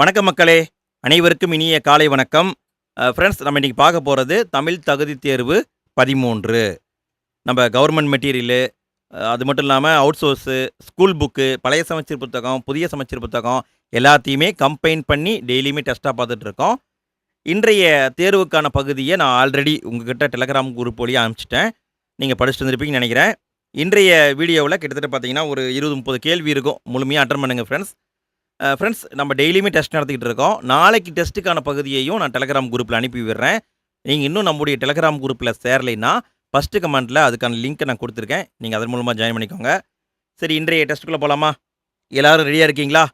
வணக்கம் மக்களே! அனைவருக்கும் இனிய காலை வணக்கம். ஃப்ரெண்ட்ஸ் நம்ம இன்னைக்கு பார்க்க போறது தமிழ் தகுதி தேர்வு 13. நம்ம கவர்மெண்ட் மெட்டீரியலு, அது மட்டும் இல்லாம அவுட் சோர்ஸு, ஸ்கூல் புக்கு, பழைய சமச்சீர் புத்தகம், புதிய சமச்சீர் புத்தகம் எல்லாத்தையுமே கம்பைன் பண்ணி டெய்லியுமே டெஸ்ட்டா பார்த்துட்ருக்கோம். இன்றைய தேர்வுக்கான பகுதியை நான் ஆல்ரெடி உங்ககிட்ட டெலகிராம் குரூப் வழியா அனுப்பிச்சிட்டேன். நீங்க படிச்சுட்டு வந்திருப்பீங்கன்னு நெனைக்கிறேன். இன்றைய வீடியோவில் கிட்டத்தட்ட பார்த்தீங்கன்னா, ஒரு 20, 30 கேள்வி இருக்கும். முழுமையா அட்டெண்ட் பண்ணுங்க ஃப்ரெண்ட்ஸ். ஃப்ரெண்ட்ஸ் நம்ம டெய்லியுமே டெஸ்ட் நடத்திக்கிட்டு இருக்கோம். நாளைக்கு டெஸ்ட்டுக்கான பகுதியையும் நான் டெலகிராம் குரூப்பில் அனுப்பி விடுறேன். நீங்கள் இன்னும் நம்முடைய டெலகிராம் குரூப்பில் சேரலைன்னா ஃபஸ்ட்டு கமெண்ட்டில் அதுக்கான லிங்க்கை நான் கொடுத்துருக்கேன். நீங்கள் அதன் மூலமாக ஜாயின் பண்ணிக்கோங்க. சரி, இன்றைய டெஸ்ட்டுக்குள்ளே போகலாமா? எல்லோரும் ரெடியாக இருக்கீங்களா?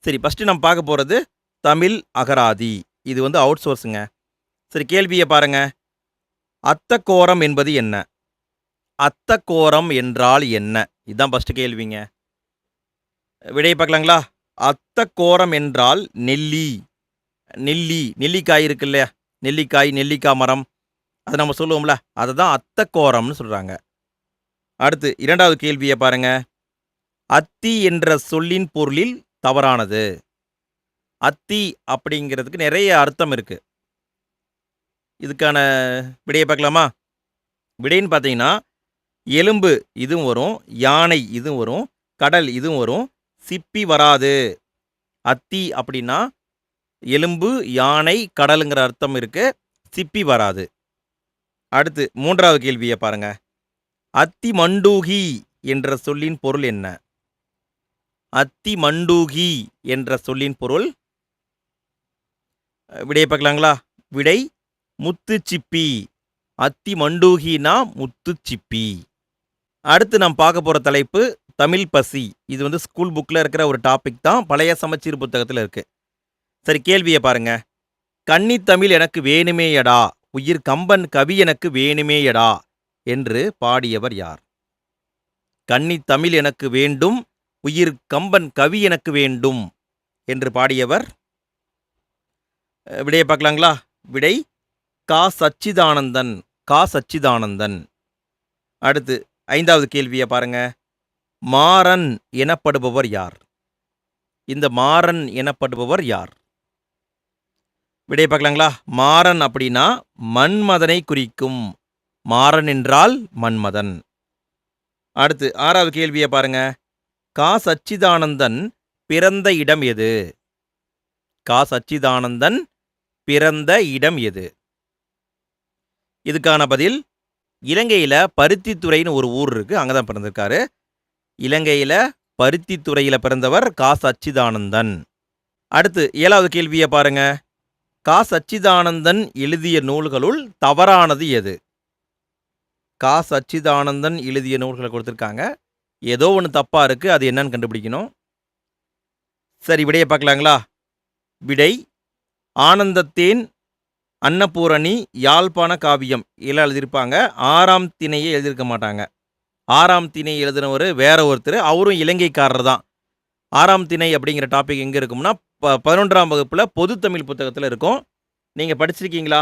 சரி, ஃபஸ்ட்டு நம்ம பார்க்க போகிறது தமிழ் அகராதி. இது வந்து அவுட் சோர்ஸுங்க. சரி, கேள்வியை பாருங்கள். அத்தக்கோரம் என்பது என்ன? அத்தக்கோரம் என்றால் என்ன? இதுதான் ஃபஸ்ட்டு கேள்விங்க. விடையை பார்க்கலாங்களா? அத்தக்கோரம் என்றால் நெல்லிக்காய் இருக்கு இல்லையா? நெல்லிக்காய் மரம், அது நம்ம சொல்லுவோம்ல, அதை தான் அத்தக்கோரம்னு சொல்கிறாங்க. அடுத்து இரண்டாவது கேள்வியை பாருங்க. அத்தி என்ற சொல்லின் பொருளில் தவறானது. அத்தி அப்படிங்கிறதுக்கு நிறைய அர்த்தம் இருக்கு. இதுக்கான விடையை பார்க்கலாமா? விடைன்னு பார்த்தீங்கன்னா, எலும்பு இதுவும் வரும், யானை இதுவும் வரும், கடல் இதுவும் வரும், சிப்பி வராது. அத்தி அப்படின்னா எலும்பு, யானை, கடலுங்கிற அர்த்தம் இருக்கு, சிப்பி வராது. அடுத்து மூன்றாவது கேள்வியை பாருங்க. அத்தி மண்டூகி என்ற சொல்லின் பொருள் என்ன? அத்தி மண்டூகி என்ற சொல்லின் பொருள், விடையை பார்க்கலாங்களா? விடை முத்துச்சிப்பி. அத்தி மண்டூகினா முத்துச்சிப்பி. அடுத்து நாம் பார்க்க போகிற தலைப்பு தமிழ் பசி. இது வந்து ஸ்கூல் புக்கில் இருக்கிற ஒரு டாபிக் தான், பழைய சமச்சீர் புத்தகத்தில் இருக்கு. சரி, கேள்வியை பாருங்க. கன்னித்தமிழ் எனக்கு வேணுமேயடா, உயிர் கம்பன் கவி எனக்கு வேணுமேயடா என்று பாடியவர் யார்? கன்னித்தமிழ் எனக்கு வேண்டும், உயிர் கம்பன் கவி எனக்கு வேண்டும் என்று பாடியவர், விடையை பார்க்கலாங்களா? விடை கா சச்சிதானந்தன். கா சச்சிதானந்தன். அடுத்து ஐந்தாவது கேள்வியை பாருங்க. மாறன் எனப்படுபவர் யார்? இந்த மாறன் எனப்படுபவர் யார்? விடை பார்க்கலாங்களா? மாறன் அப்படின்னா மன்மதனை குறிக்கும். மாறன் என்றால் மன்மதன். அடுத்து ஆறாவது கேள்வியை பாருங்க. கா சச்சிதானந்தன் பிறந்த இடம் எது? கா சச்சிதானந்தன் பிறந்த இடம் எது? இதுக்கான பதில், இலங்கையில் பருத்தித்துறைன்னு ஒரு ஊர் இருக்கு, அங்கே தான் பிறந்திருக்காரு. இலங்கையில் பருத்தித்துறையில் பிறந்தவர் கா சச்சிதானந்தன். அடுத்து ஏழாவது கேள்வியை பாருங்க. கா சச்சிதானந்தன் எழுதிய நூல்களுள் தவறானது எது? கா சச்சிதானந்தன் எழுதிய நூல்களை கொடுத்துருக்காங்க, ஏதோ ஒன்று தப்பாக இருக்குது, அது என்னன்னு கண்டுபிடிக்கணும். சரி, விடையை பார்க்கலாங்களா? விடை ஆனந்தத்தேன், அன்னபூரணி, யாழ்ப்பாண காவியம் எல்லாம் எழுதியிருப்பாங்க. 6ஆம் திணையை எழுதியிருக்க மாட்டாங்க. 6ஆம் திணை எழுதினவர் வேற ஒருத்தர், அவரும் இலங்கைக்காரர் தான். 6ஆம் திணை அப்படிங்கிற டாபிக் எங்கே இருக்கும்னா 11ஆம் வகுப்பில் பொதுத்தமிழ் புத்தகத்தில் இருக்கும். நீங்கள் படிச்சிருக்கீங்களா?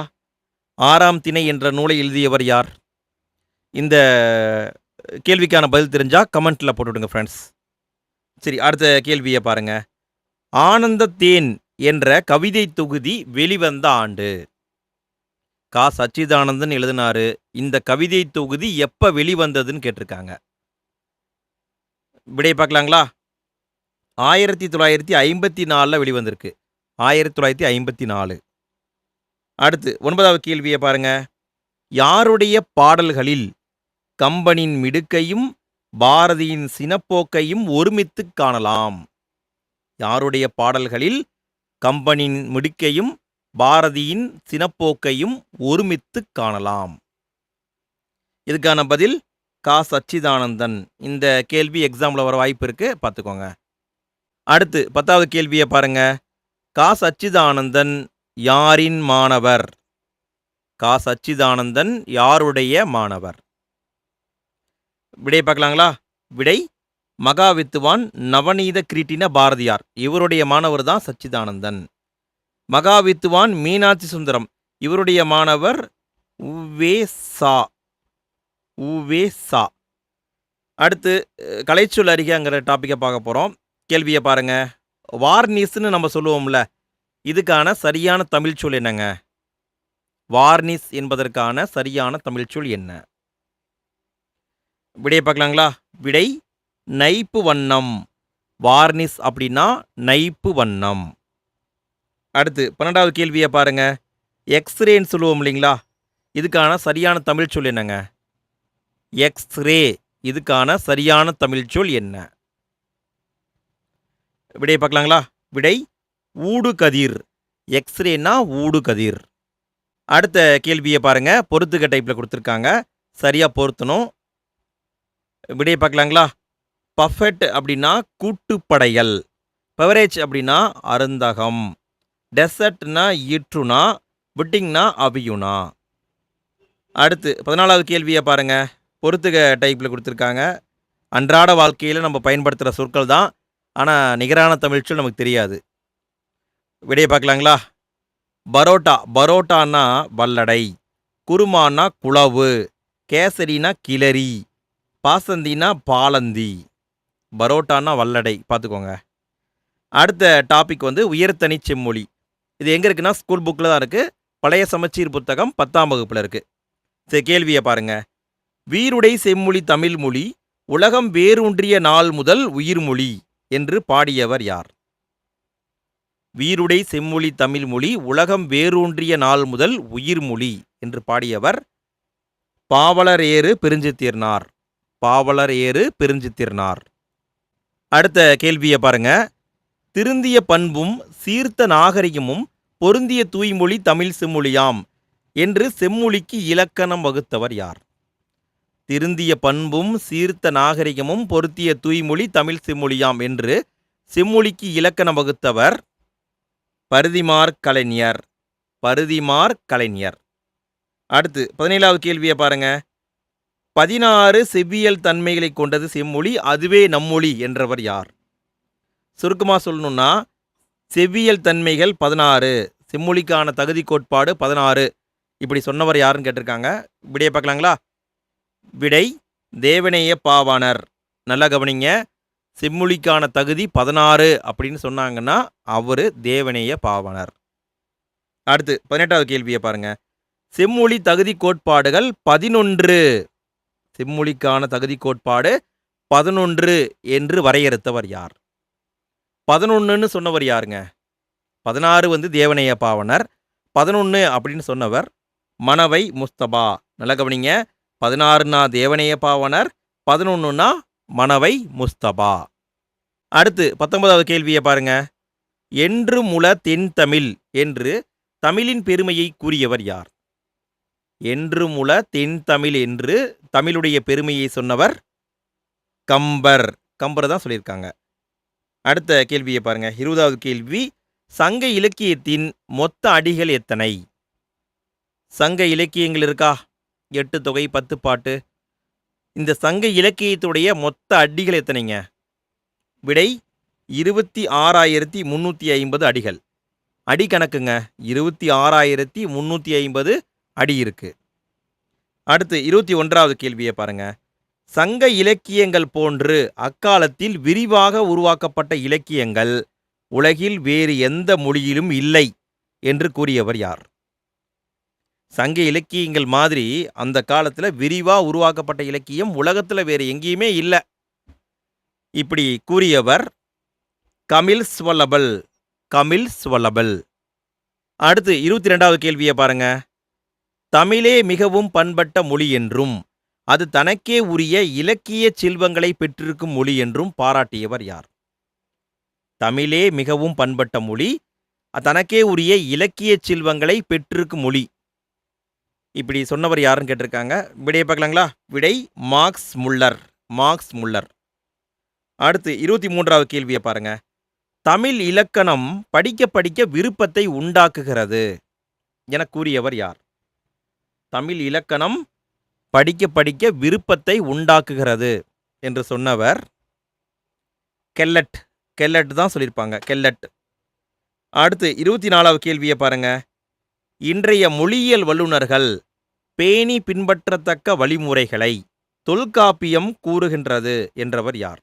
6ஆம் திணை என்ற நூலை எழுதியவர் யார்? இந்த கேள்விக்கான பதில் தெரிஞ்சால் கமெண்ட்டில் போட்டுவிடுங்க ஃப்ரெண்ட்ஸ். சரி, அடுத்த கேள்வியை பாருங்க. ஆனந்தத்தேன் என்ற கவிதை தொகுதி வெளிவந்த ஆண்டு? கா சச்சிதானந்தன் எழுதினாரு. இந்த கவிதை தொகுதி எப்போ வெளிவந்ததுன்னு கேட்டிருக்காங்க. விடை பார்க்கலாங்களா? 1954 வெளிவந்திருக்கு. 1954. அடுத்து 9வது கேள்வியை பாருங்க. யாருடைய பாடல்களில் கம்பனின் மிடுக்கையும் பாரதியின் சினப்போக்கையும் ஒருமித்து காணலாம்? யாருடைய பாடல்களில் கம்பனின் மிடுக்கையும் பாரதியின் சினப்போக்கையும் ஒருமித்து காணலாம்? இதுக்கான பதில் கா சச்சிதானந்தன். இந்த கேள்வி எக்ஸாமில் வர வாய்ப்பு இருக்கு, பார்த்துக்கோங்க. அடுத்து 10வது கேள்வியை பாருங்க. கா சச்சிதானந்தன் யாரின் மாணவர்? கா சச்சிதானந்தன் யாருடைய மாணவர்? விடை பார்க்கலாங்களா? விடை மகாவித்துவான் நவநீத கிரீட்டின பாரதியார், இவருடைய மாணவர் தான் சச்சிதானந்தன். மகாவித்துவான் மீனாட்சி சுந்தரம், இவருடைய மாணவர் உவே.சா. அடுத்து கலைச்சொல் அறிகைங்கிற டாப்பிக்கை பார்க்க போகிறோம். கேள்வியை பாருங்க. வார்னிஸ்ன்னு நம்ம சொல்லுவோம்ல, இதுக்கான சரியான தமிழ் சொல் என்னங்க? வார்னிஷ் என்பதற்கான சரியான தமிழ் சொல் என்ன? விடையை பார்க்கலாங்களா? விடை நைப்பு வண்ணம். வார்னிஷ் அப்படின்னா நைப்பு வண்ணம். அடுத்து 12வது கேள்வியை பாருங்க. எக்ஸ்ரேன்னு சொல்லுவோம் இல்லைங்களா? இதுக்கான சரியான தமிழ் சொல் என்னங்க? எக்ஸ்ரே. இதுக்கான சரியான தமிழ் சொல் என்ன? விடையை பார்க்கலாங்களா? விடை ஊடுகதிர். எக்ஸ்ரேனா ஊடுகதிர். அடுத்த கேள்வியை பாருங்க. பொறுத்துக்க டைப்பில் கொடுத்துருக்காங்க. சரியாக பொருத்தணும். விடையை பார்க்கலாங்களா? பஃபெட் அப்படின்னா கூட்டுப்படையல். பெவரேஜ் அப்படின்னா அருந்தகம். டெசர்ட்னா ஈற்றுனா. புட்டிங்னா அவியுனா. அடுத்து 14வது கேள்வியை பாருங்க. பொறுத்துக்க டைப்பில் கொடுத்துருக்காங்க. அன்றாட வாழ்க்கையில் நம்ம பயன்படுத்துகிற சொற்கள் தான். ஆனால் நிகரான தமிழ் சொல் நமக்கு தெரியாது. விடையை பார்க்கலாங்களா? பரோட்டா. பரோட்டான்னா வல்லடை. குருமானா குழவு. கேசரினா கிளறி. பாசந்தினா பாலந்தி. பரோட்டானா வல்லடை. பார்த்துக்கோங்க. அடுத்த டாபிக் வந்து உயர்தனி செம்மொழி. இது எங்கே இருக்குன்னா ஸ்கூல் புக்கில் தான் இருக்குது. பழைய சமச்சீர் புத்தகம் 10ஆம் வகுப்பில் இருக்குது. சரி, கேள்வியை பாருங்க. வீருடை செம்மொழி தமிழ் மொழி உலகம் வேரூன்றிய நாள் முதல் உயிர்மொழி என்று பாடியவர் யார்? வீருடை செம்மொழி தமிழ் மொழி உலகம் வேரூன்றிய நாள் முதல் உயிர்மொழி என்று பாடியவர் பாவலர் ஏறு பெருஞ்சித்திரனார். பாவலர் ஏறு பெருஞ்சித்திரனார். அடுத்த கேள்வியை பாருங்க. திருந்திய பண்பும் சீர்த்த நாகரிகமும் பொருந்திய தூய்மொழி தமிழ் செம்மொழியாம் என்று செம்மொழிக்கு இலக்கணம் வகுத்தவர் யார்? திருந்திய பண்பும் சீர்த்த நாகரிகமும் பொருத்திய தூய்மொழி தமிழ் செம்மொழியாம் என்று செம்மொழிக்கு இலக்கணம் வகுத்தவர் பரிதிமாற் கலைஞர். பரிதிமாற் கலைஞர். அடுத்து 17வது கேள்வியை பாருங்க. 16 செவ்வியல் தன்மைகளை கொண்டது செம்மொழி, அதுவே நம்மொழி என்றவர் யார்? சுருக்கமாக சொல்லணும்னா செவ்வியல் தன்மைகள் 16, செம்மொழிக்கான தகுதி கோட்பாடு 16 இப்படி சொன்னவர் யாருன்னு கேட்டிருக்காங்க. விடையை பார்க்கலாங்களா? விடை தேவநேய பாவாணர். நல்லா கவனிங்க. செம்மொழிக்கான தகுதி 16 அப்படின்னு சொன்னாங்கன்னா அவர் தேவநேய பாவாணர். அடுத்து 18வது கேள்வியை பாருங்க. செம்மொழி தகுதி கோட்பாடுகள் 11. செம்மொழிக்கான தகுதி கோட்பாடு 11 என்று வரையறுத்தவர் யார்? 11ன்னு சொன்னவர் யாருங்க? 16 வந்து தேவநேய பாவனர். 11 அப்படின்னு சொன்னவர் மனவை முஸ்தபா. நல்ல கவனிங்க. 16னா தேவநேய பாவனர், 11னா மனவை முஸ்தபா. அடுத்து 19வது கேள்வியை பாருங்க. என்று முல தென் தமிழ் என்று தமிழின் பெருமையை கூறியவர் யார்? என்று முல தென் தமிழ் என்று தமிழுடைய பெருமையை சொன்னவர் கம்பர். கம்பர் தான் சொல்லியிருக்காங்க. அடுத்த கேள்வியை பாருங்க. 20வது கேள்வி. சங்க இலக்கியத்தின் மொத்த அடிகள் எத்தனை? சங்க இலக்கியங்கள் இருக்கா? 8 தொகை, 10 பாட்டு. இந்த சங்க இலக்கியத்துடைய மொத்த அடிகள் எத்தனைங்க? விடை 26,350 அடிகள். அடி கணக்குங்க. 26,350 அடி இருக்கு. அடுத்து 21வது கேள்வியை பாருங்க. சங்க இலக்கியங்கள் போன்று அக்காலத்தில் விரிவாக உருவாக்கப்பட்ட இலக்கியங்கள் உலகில் வேறு எந்த மொழியிலும் இல்லை என்று கூறியவர் யார்? சங்க இலக்கியங்கள் மாதிரி அந்த காலத்தில் விரிவாக உருவாக்கப்பட்ட இலக்கியம் உலகத்தில் வேறு எங்கேயுமே இல்லை. இப்படி கூறியவர் கமில் ஸ்வலபல். கமில் ஸ்வலபல். அடுத்து 22வது கேள்வியை பாருங்க. தமிழே மிகவும் பண்பட்ட மொழி என்றும் அது தனக்கே உரிய இலக்கிய செல்வங்களை பெற்றிருக்கும் மொழி என்றும் பாராட்டியவர் யார்? தமிழே மிகவும் பண்பட்ட மொழி, தனக்கே உரிய இலக்கிய செல்வங்களை பெற்றிருக்கும் மொழி. இப்படி சொன்னவர் யாருன்னு கேட்டிருக்காங்க. விடையை பார்க்கலாங்களா? விடை மார்க்ஸ் முல்லர். Marks Muller. அடுத்து 23வது கேள்வியை பாருங்க. தமிழ் இலக்கணம் படிக்க படிக்க விருப்பத்தை உண்டாக்குகிறது என கூறியவர் யார்? தமிழ் இலக்கணம் படிக்க படிக்க விருப்பத்தை உண்டாக்குகிறது என்று சொன்னவர் கெல்லட். கெல்லட் தான் சொல்லியிருப்பாங்க. கெல்லட். அடுத்து 24வது கேள்வியை பாருங்க. இன்றைய மொழியியல் வல்லுநர்கள் பேணி பின்பற்றத்தக்க வழிமுறைகளை தொல்காப்பியம் கூறுகின்றது என்றவர் யார்?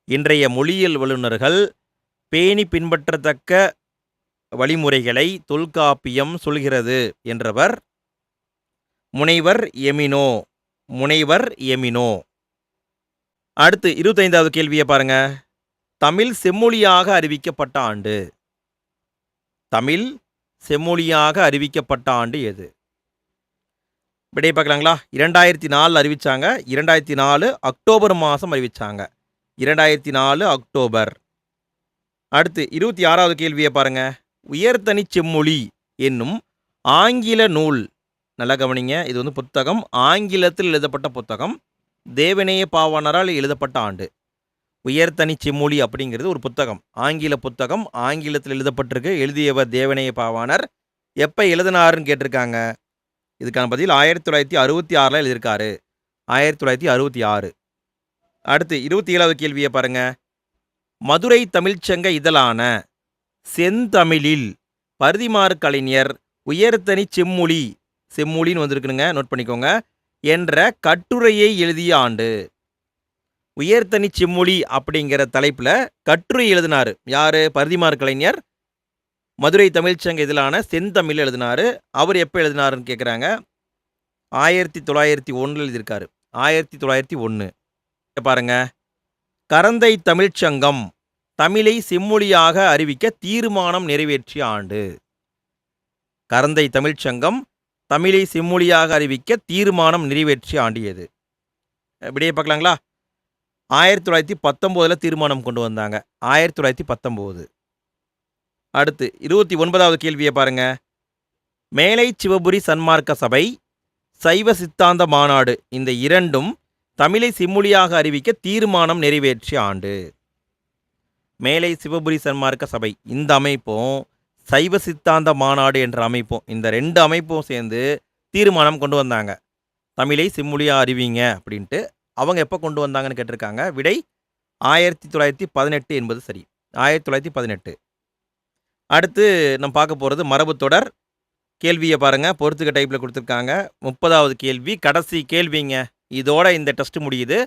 இன்றைய மொழியியல் வல்லுநர்கள் பேணி பின்பற்றத்தக்க வழிமுறைகளை தொல்காப்பியம் சொல்கிறது என்றவர் முனைவர் எமினோ. முனைவர் எமினோ. அடுத்து 25வது கேள்வியை பாருங்க. தமிழ் செம்மொழியாக அறிவிக்கப்பட்ட ஆண்டு. தமிழ் செம்மொழியாக அறிவிக்கப்பட்ட ஆண்டு எது? விடை பார்க்கலாங்களா? 2004 அறிவிச்சாங்க. 2004 அக்டோபர் மாதம் அறிவிச்சாங்க. 2004 அக்டோபர். அடுத்து 26வது கேள்வியை பாருங்க. உயர்தனி செம்மொழி என்னும் ஆங்கில நூல். நல்லா கவனிங்க. இது வந்து புத்தகம். ஆங்கிலத்தில் எழுதப்பட்ட புத்தகம். தேவநேய பாவாணரால் எழுதப்பட்ட ஆண்டு. உயர்தனி செம்மொழி அப்படிங்கிறது ஒரு புத்தகம். ஆங்கில புத்தகம். ஆங்கிலத்தில் எழுதப்பட்டிருக்கு. எழுதியவர் தேவநேய பாவாணர். எப்போ எழுதினாருன்னு கேட்டிருக்காங்க. இதுக்கான பதில் 1966 எழுதியிருக்காரு. 1966. அடுத்து 27வது கேள்வியை பாருங்க. மதுரை தமிழ்ச்சங்க இதழான செந்தமிழில் பரிதிமாறு கலைஞர் உயர்தனி செம்மொழி, செம்மொழின்னு வந்திருக்குனுங்க, நோட் பண்ணிக்கோங்க, என்ற கட்டுரையை எழுதிய ஆண்டு. உயர்தனி செம்மொழி அப்படிங்கிற தலைப்பில் கட்டுரை எழுதினார். யார்? பரிதிமாறு கலைஞர். மதுரை தமிழ்ச்சங்க இதழான செந்தமிழ் எழுதினார். அவர் எப்போ எழுதினாருன்னு கேட்குறாங்க. 1901 எழுதியிருக்காரு. 1901. பாருங்க. கரந்தை தமிழ்ச்சங்கம் தமிழை செம்மொழியாக அறிவிக்க தீர்மானம் நிறைவேற்றிய ஆண்டு. கரந்தை தமிழ்ச்சங்கம் தமிழை செம்மொழியாக அறிவிக்க தீர்மானம் நிறைவேற்றிய ஆண்டு எது? விடையை பார்க்கலாங்களா? 1919 தீர்மானம் கொண்டு வந்தாங்க. 1919. அடுத்து 29வது கேள்வியை பாருங்க. மேலை சிவபுரி சன்மார்க்க சபை, சைவ சித்தாந்த மாநாடு இந்த இரண்டும் தமிழை செம்மொழியாக அறிவிக்க தீர்மானம் நிறைவேற்றிய ஆண்டு. மேலை சிவபுரி சன்மார்க்க சபை இந்த அமைப்பும் சைவ சித்தாந்த மாநாடு என்ற அமைப்பும், இந்த ரெண்டு அமைப்பும் சேர்ந்து தீர்மானம் கொண்டு வந்தாங்க. தமிழை செம்மொழியாக அறிவிங்க அப்படின்ட்டு. அவங்க எப்போ கொண்டு வந்தாங்கன்னு கேட்டிருக்காங்க. விடை 1918 என்பது சரி. 1918. அடுத்து நம்ம பார்க்க போகிறது மரபு தொடர். கேள்வியை பாருங்கள். பொறுத்துக்க டைப்பில் கொடுத்துருக்காங்க. 30வது கேள்வி கடைசி கேள்விங்க. இதோட இந்த டெஸ்ட் முடியுது.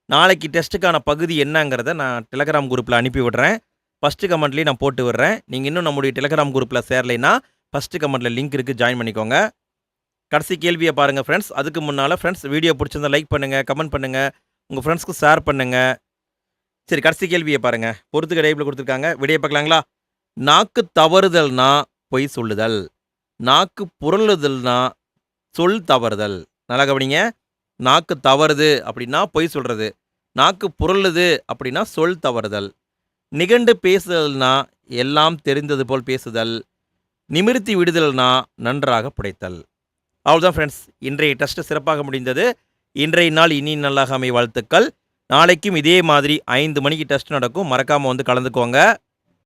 நாளைக்கு டெஸ்ட்டுக்கான பகுதி என்னங்கிறத நான் டெலகிராம் குரூப்பில் அனுப்பி விடுறேன். ஃபஸ்ட்டு கமெண்ட்லேயும் நான் போட்டு விடுறேன். நீங்கள் இன்னும் நம்முடைய டெலகிராம் குரூப்பில் சேரலைன்னா ஃபஸ்ட்டு கமெண்ட்டில் லிங்க் இருக்குது, ஜாயின் பண்ணிக்கோங்க. கடைசி கேள்வியை பாருங்கள் ஃப்ரெண்ட்ஸ். அதுக்கு முன்னால் ஃப்ரெண்ட்ஸ் வீடியோ பிடிச்சிருந்தா லைக் பண்ணுங்கள், கமெண்ட் பண்ணுங்கள், உங்கள் ஃப்ரெண்ட்ஸ்க்கு ஷேர் பண்ணுங்கள். சரி, கடைசி கேள்வியை பாருங்கள். பொறுத்துக்க டைப்பில் கொடுத்துருக்காங்க. விடையை பார்க்கலாங்களா? நாக்கு தவறுதல்னா பொய் சொல்லுதல். நாக்கு புரளுதல்னா சொல் தவறுதல். நல்லா கவனிங்க. நாக்கு தவறுது அப்படின்னா பொய் சொல்கிறது. நாக்கு புரளுது அப்படின்னா சொல் தவறுதல். நிகண்டு பேசுதல்னா எல்லாம் தெரிந்தது போல் பேசுதல். நிமிர்த்தி விடுதல்னா நன்றாக புடைத்தல். அவ்வளோதான் ஃப்ரெண்ட்ஸ். இன்றைய டெஸ்ட் சிறப்பாக முடிந்தது. இன்றைய நாள் இனி நல்லாக அமைய வாழ்த்துக்கள். நாளைக்கும் இதே மாதிரி 5 மணிக்கு டெஸ்ட் நடக்கும். மறக்காமல் வந்து கலந்துக்கோங்க.